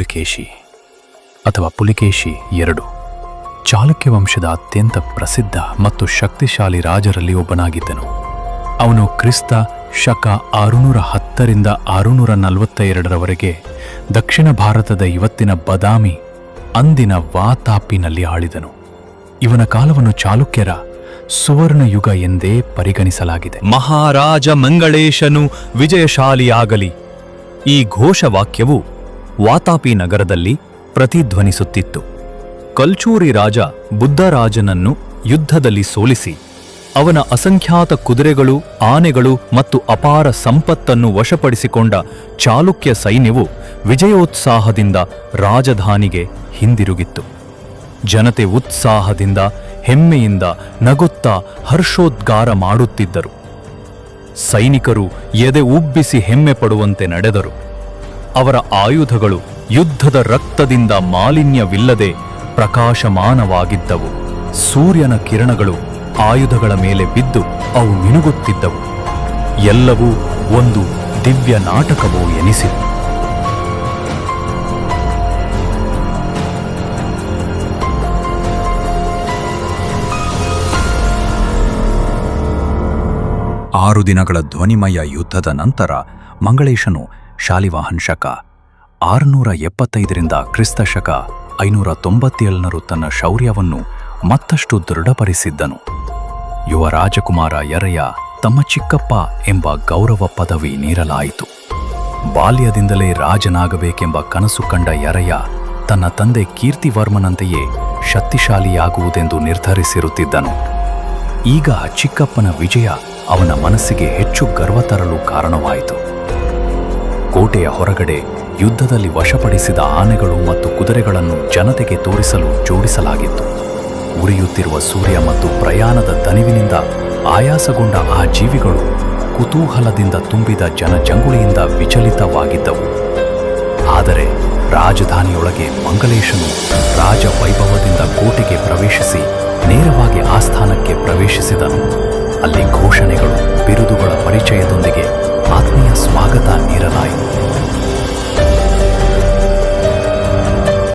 ಪುಲಿಕೇಶಿ ಅಥವಾ ಪುಲಿಕೇಶಿ II ಚಾಲುಕ್ಯ ವಂಶದ ಅತ್ಯಂತ ಪ್ರಸಿದ್ಧ ಮತ್ತು ಶಕ್ತಿಶಾಲಿ ರಾಜರಲ್ಲಿ ಒಬ್ಬನಾಗಿದ್ದನು. ಅವನು ಕ್ರಿಸ್ತ ಶಕ 610ರಿಂದ 642ರವರೆಗೆ ದಕ್ಷಿಣ ಭಾರತದ ಇವತ್ತಿನ ಬದಾಮಿ, ಅಂದಿನ ವಾತಾಪಿನಲ್ಲಿ ಆಳಿದನು. ಇವನ ಕಾಲವನ್ನು ಚಾಲುಕ್ಯರ ಸುವರ್ಣ ಯುಗ ಎಂದೇ ಪರಿಗಣಿಸಲಾಗಿದೆ. ಮಹಾರಾಜ ಮಂಗಳೇಶನು ವಿಜಯಶಾಲಿಯಾಗಲಿ, ಈ ಘೋಷವಾಕ್ಯವು ವಾತಾಪಿ ನಗರದಲ್ಲಿ ಪ್ರತಿಧ್ವನಿಸುತ್ತಿತ್ತು. ಕಲ್ಚೂರಿ ರಾಜ ಬುದ್ಧರಾಜನನ್ನು ಯುದ್ಧದಲ್ಲಿ ಸೋಲಿಸಿ ಅವನ ಅಸಂಖ್ಯಾತ ಕುದುರೆಗಳು, ಆನೆಗಳು ಮತ್ತು ಅಪಾರ ಸಂಪತ್ತನ್ನು ವಶಪಡಿಸಿಕೊಂಡ ಚಾಲುಕ್ಯ ಸೈನ್ಯವು ವಿಜಯೋತ್ಸಾಹದಿಂದ ರಾಜಧಾನಿಗೆ ಹಿಂದಿರುಗಿತ್ತು. ಜನತೆ ಉತ್ಸಾಹದಿಂದ, ಹೆಮ್ಮೆಯಿಂದ ನಗುತ್ತಾ ಹರ್ಷೋದ್ಗಾರ ಮಾಡುತ್ತಿದ್ದರು. ಸೈನಿಕರು ಎದೆ ಉಬ್ಬಿಸಿ ಹೆಮ್ಮೆ ಪಡುವಂತೆ ನಡೆದರು. ಅವರ ಆಯುಧಗಳು ಯುದ್ಧದ ರಕ್ತದಿಂದ ಮಾಲಿನ್ಯವಿಲ್ಲದೆ ಪ್ರಕಾಶಮಾನವಾಗಿದ್ದವು. ಸೂರ್ಯನ ಕಿರಣಗಳು ಆಯುಧಗಳ ಮೇಲೆ ಬಿದ್ದು ಅವು ಮಿನುಗುತ್ತಿದ್ದವು. ಎಲ್ಲವೂ ಒಂದು ದಿವ್ಯ ನಾಟಕವೋ ಎನಿಸಿತು. ಆರು ದಿನಗಳ ಧ್ವನಿಮಯ ಯುದ್ಧದ ನಂತರ ಮಂಗಳೇಶನು ಶಾಲಿವಾಹನ್ ಶಕ 675ರಿಂದ ಕ್ರಿಸ್ತ ಶಕ 597 ತನ್ನ ಶೌರ್ಯವನ್ನು ಮತ್ತಷ್ಟು ದೃಢಪಡಿಸಿದ್ದನು. ಯುವ ರಾಜಕುಮಾರ ಯರಯ ತಮ್ಮ ಚಿಕ್ಕಪ್ಪ ಎಂಬ ಗೌರವ ಪದವಿ ನೀಡಲಾಯಿತು. ಬಾಲ್ಯದಿಂದಲೇ ರಾಜನಾಗಬೇಕೆಂಬ ಕನಸು ಕಂಡ ಯರಯ ತನ್ನ ತಂದೆ ಕೀರ್ತಿವರ್ಮನಂತೆಯೇ ಶಕ್ತಿಶಾಲಿಯಾಗುವುದೆಂದು ನಿರ್ಧರಿಸಿರುತ್ತಿದ್ದನು. ಈಗ ಚಿಕ್ಕಪ್ಪನ ವಿಜಯ ಅವನ ಮನಸ್ಸಿಗೆ ಹೆಚ್ಚು ಗರ್ವ ತರಲು ಕಾರಣವಾಯಿತು. ಕೋಟೆಯ ಹೊರಗಡೆ ಯುದ್ಧದಲ್ಲಿ ವಶಪಡಿಸಿದ ಆನೆಗಳು ಮತ್ತು ಕುದುರೆಗಳನ್ನು ಜನತೆಗೆ ತೋರಿಸಲು ಜೋಡಿಸಲಾಗಿತ್ತು. ಉರಿಯುತ್ತಿರುವ ಸೂರ್ಯ ಮತ್ತು ಪ್ರಯಾಣದ ದಣಿವಿನಿಂದ ಆಯಾಸಗೊಂಡ ಆ ಜೀವಿಗಳು ಕುತೂಹಲದಿಂದ ತುಂಬಿದ ಜನಜಂಗುಳಿಯಿಂದ ವಿಚಲಿತವಾಗಿದ್ದವು. ಆದರೆ ರಾಜಧಾನಿಯೊಳಗೆ ಮಂಗಳೇಶನು ರಾಜ ವೈಭವದಿಂದ ಕೋಟೆಗೆ ಪ್ರವೇಶಿಸಿ ನೇರವಾಗಿ ಆಸ್ಥಾನಕ್ಕೆ ಪ್ರವೇಶಿಸಿದನು. ಅಲ್ಲಿ ಘೋಷಣೆಗಳು, ಬಿರುದುಗಳ ಪರಿಚಯದೊಂದಿಗೆ ಆತ್ಮೀಯ ಸ್ವಾಗತ ನೀಡಲಾಯಿತು.